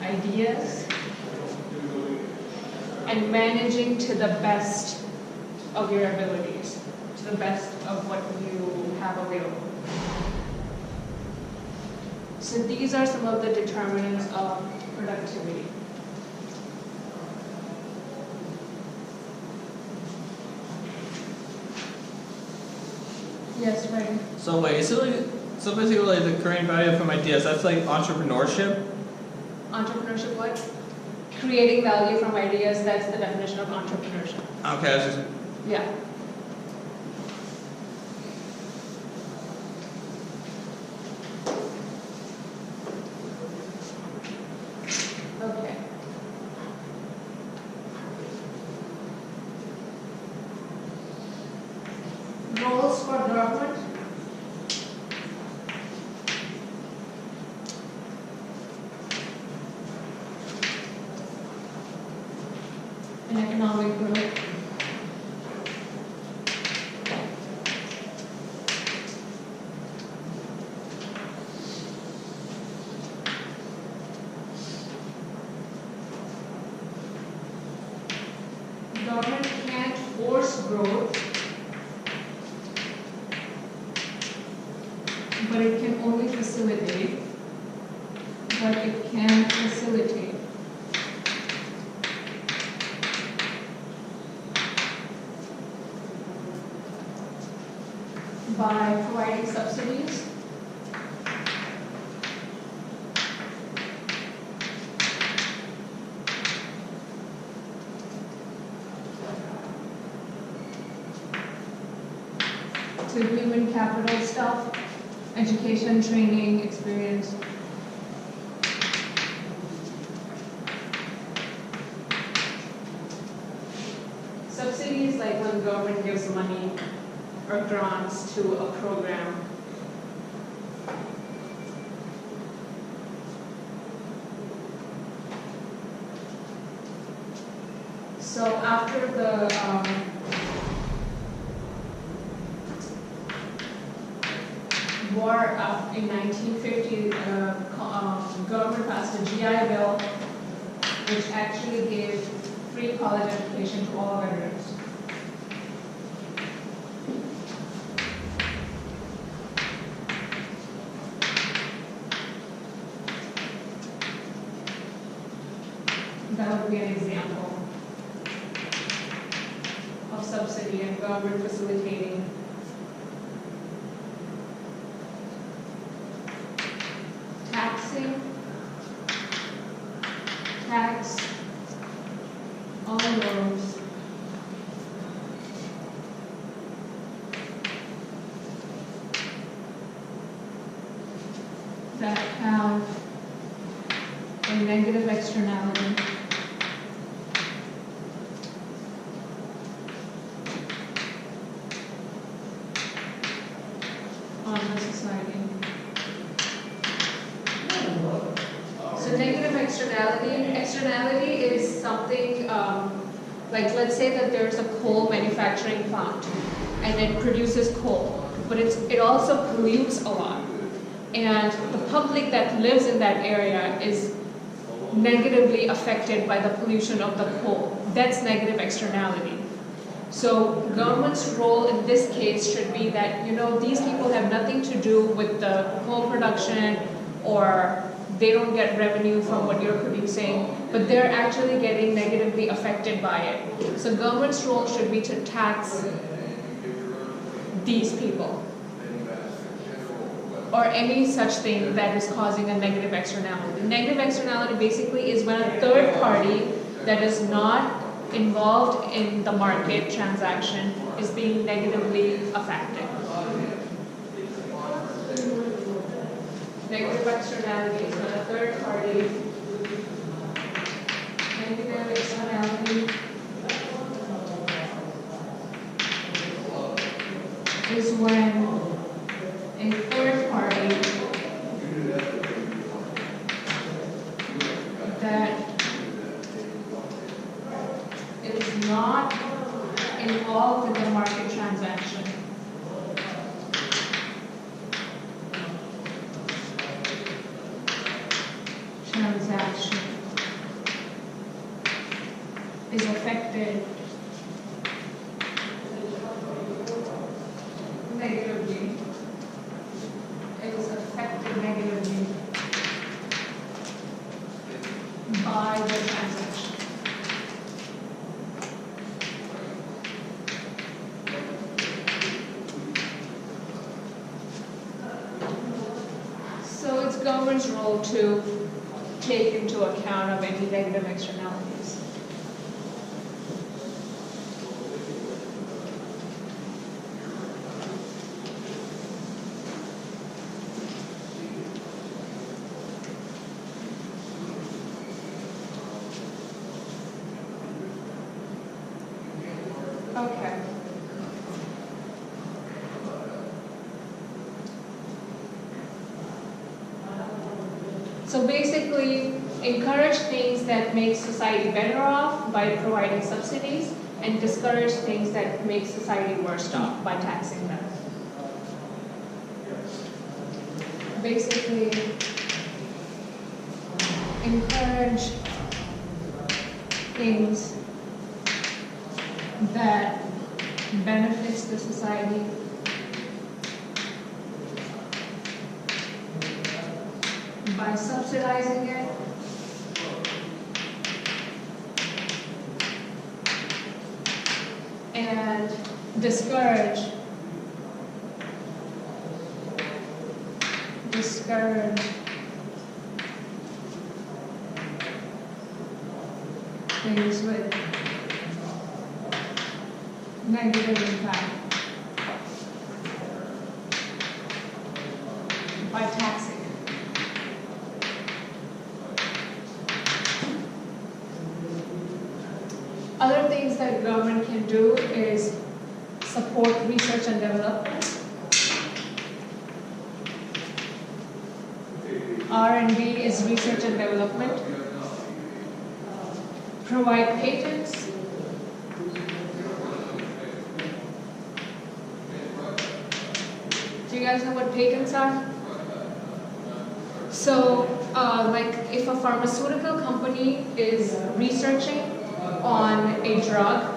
ideas and managing to the best of your abilities, to the best of what you have available. So these are some of the determinants of productivity. Yes, right. So wait, so basically like the creating value from ideas, that's like entrepreneurship? Entrepreneurship what? Creating value from ideas, that's the definition of entrepreneurship. Okay, I was just, Yeah. Okay. Roles for government. In economic growth. Government can't force growth, but it can only facilitate. But it can facilitate. By providing subsidies. To human capital stuff, education, training, experience. Subsidies, like when government gives money or grants to a program. So after the war in 1950, government passed a GI Bill, which actually gave free college education to all veterans. That would be an example of subsidy and government facilitating. Taxing, tax on those that have a negative externality on the society. So negative externality is something like, let's say that there's a coal manufacturing plant and it produces coal, but it also pollutes a lot. And the public that lives in that area is negatively affected by the pollution of the coal. That's negative externality. So government's role in this case should be that, these people have nothing to do with the coal production, or they don't get revenue from what you're producing, but they're actually getting negatively affected by it. So government's role should be to tax these people, or any such thing that is causing a negative externality. Negative externality basically is when a third party that is not involved in the market transaction is being negatively affected. Negative externality is when a third party, negative externality is when a third party that is not involved in the market transaction is affected negatively, by the transaction. So it's government's role to take into account of any negative externalities. Okay. So basically, encourage things that make society better off by providing subsidies, and discourage things that make society worse off by taxing them. Basically, encourage things that benefits the society by subsidizing it, and discourage things with negative impact by taxing it. Other things that government can do is support research and development. R&D is research and development. Provide patents. Do you guys know what patents are? So, like if a pharmaceutical company is researching on a drug,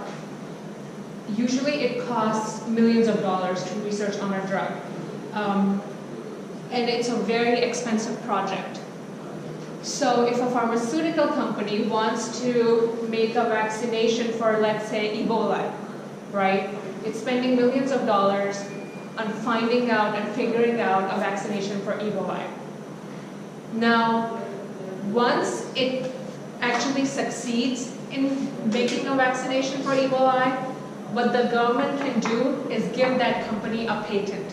usually it costs millions of dollars to research on a drug. And it's a very expensive project. So if a pharmaceutical company wants to make a vaccination for, let's say, Ebola, right? It's spending millions of dollars on finding out and figuring out a vaccination for Ebola. Now, once it actually succeeds in making a vaccination for Ebola, what the government can do is give that company a patent.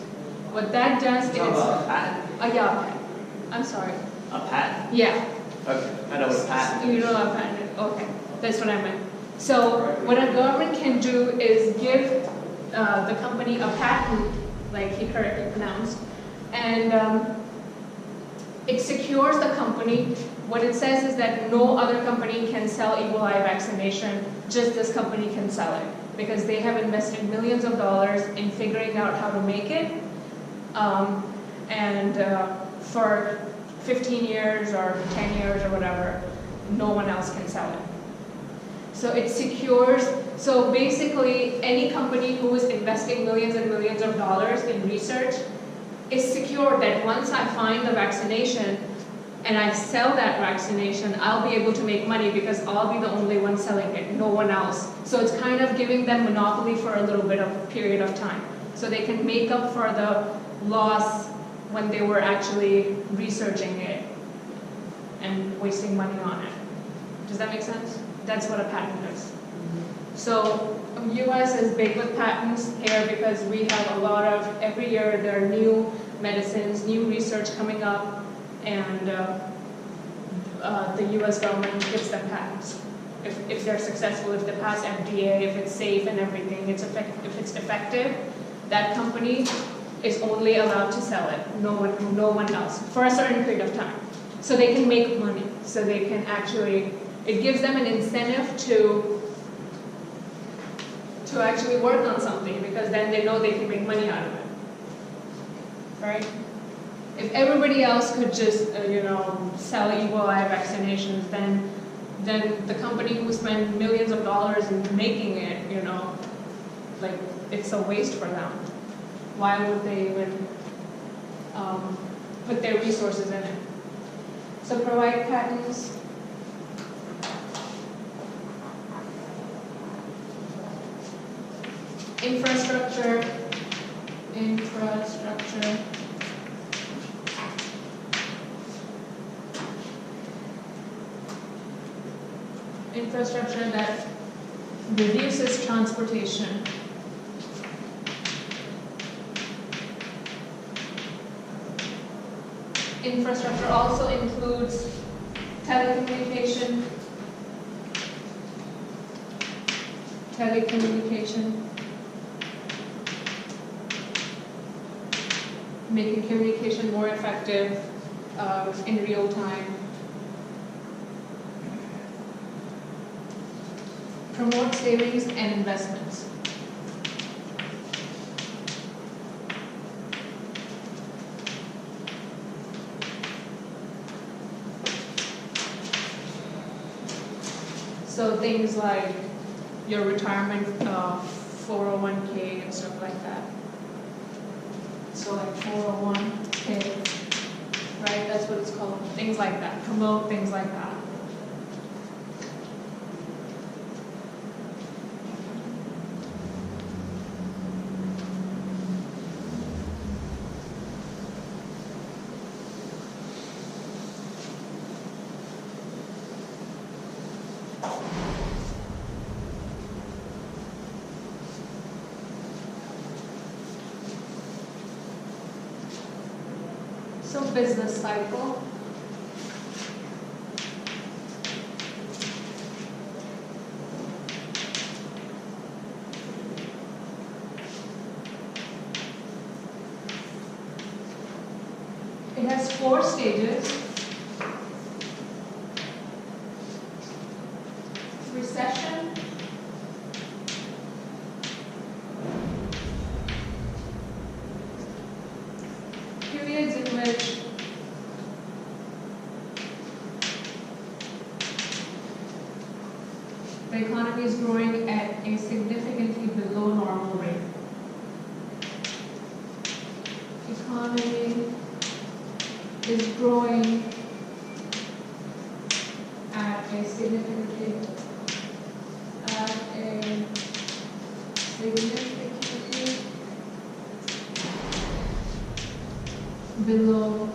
What that does is... a patent? Yeah, a patent. I'm sorry. A patent? Yeah. Okay, I know what a patent is. You know what a patent is? Okay, that's what I meant. So what a government can do is give the company a patent, like he correctly pronounced, and it secures the company. What it says is that no other company can sell Ebola vaccination, just this company can sell it, because they have invested millions of dollars in figuring out how to make it, and for 15 years or 10 years or whatever, no one else can sell it. So it secures, so basically any company who is investing millions and millions of dollars in research is secure that once I find the vaccination and I sell that vaccination, I'll be able to make money because I'll be the only one selling it, no one else. So it's kind of giving them monopoly for a little bit of period of time. So they can make up for the loss when they were actually researching it and wasting money on it. Does that make sense? That's what a patent is. So US is big with patents here because we have a lot of, every year there are new medicines, new research coming up, and the US government gives them patents. If they're successful, if they pass FDA, if it's safe and everything, if it's effective, that company is only allowed to sell it, no one else, for a certain period of time. So they can make money, so they can actually, it gives them an incentive to actually work on something, because then they know they can make money out of it, right? If everybody else could just, sell Ebola vaccinations, then then the company who spent millions of dollars in making it, like, it's a waste for them. Why would they even put their resources in it? So provide patents. Infrastructure. Infrastructure that reduces transportation. Infrastructure also includes telecommunication, making communication more effective in real time. Promote savings and investments. So things like your retirement 401k and stuff like that. So like 401k, right? That's what it's called. Things like that. Promote things like that. So business cycle. It has 4 stages. Recession. Periods in which the economy is growing at a significantly below normal rate. Economy is growing at a significantly below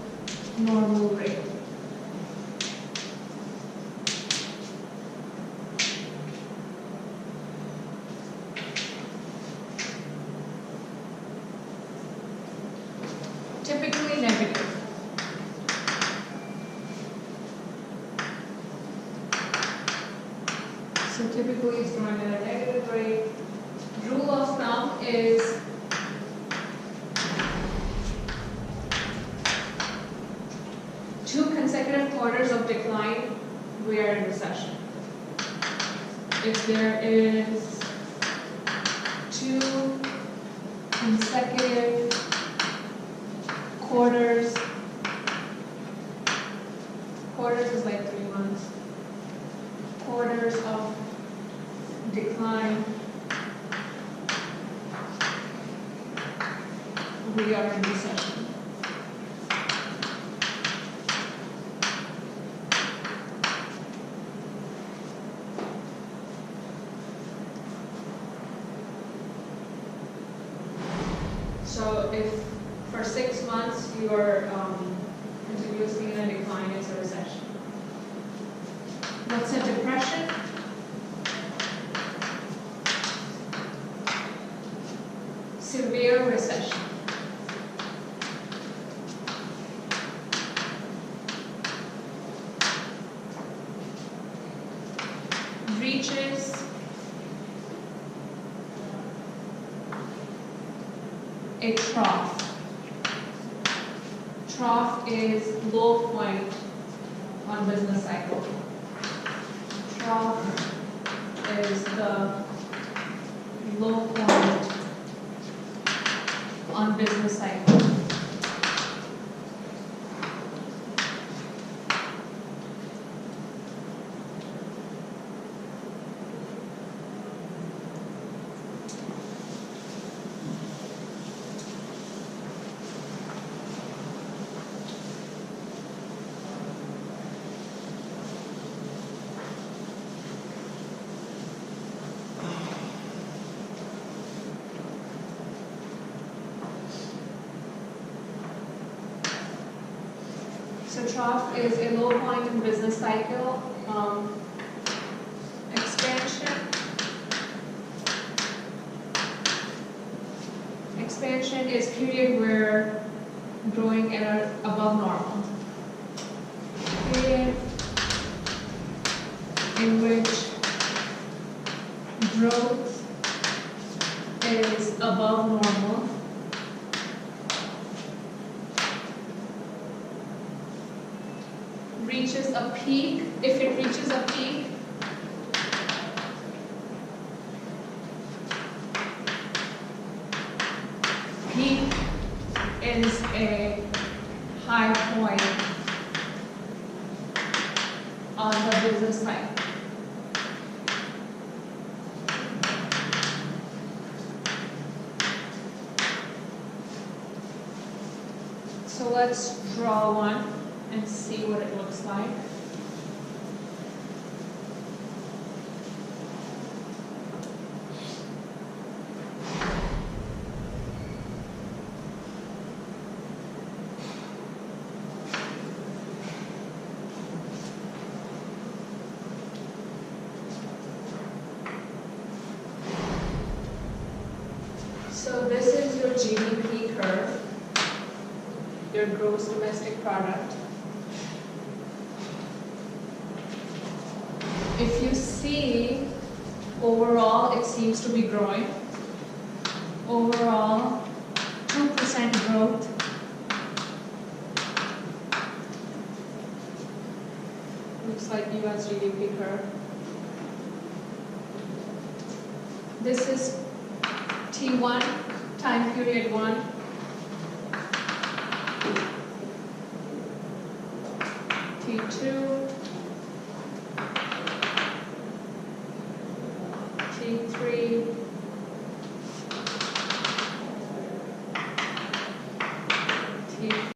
normal rate. Typically negative. So typically it's growing at a negative rate. Rule of thumb is two consecutive quarters of decline, we are in recession. If there is 2 consecutive quarters is like 3 months, quarters of decline, we are in recession. So if for 6 months you are continuously in a decline, it's a recession. What's a depression? Severe recession. Reaches a trough. Trough is low point on business cycle. Trough is the low point on business cycle. So trough is a low point in business cycle. Expansion. Expansion is period where growing at above normal. Period in which growth is above normal. Reaches a peak. If it reaches a peak, peak is a high point on the business cycle. So let's draw one and see what it looks like. So this is your GDP curve, your gross domestic product. If you see, overall it seems to be growing. Overall, 2% growth. Looks like US GDP curve. This is T1, time period 1. T2,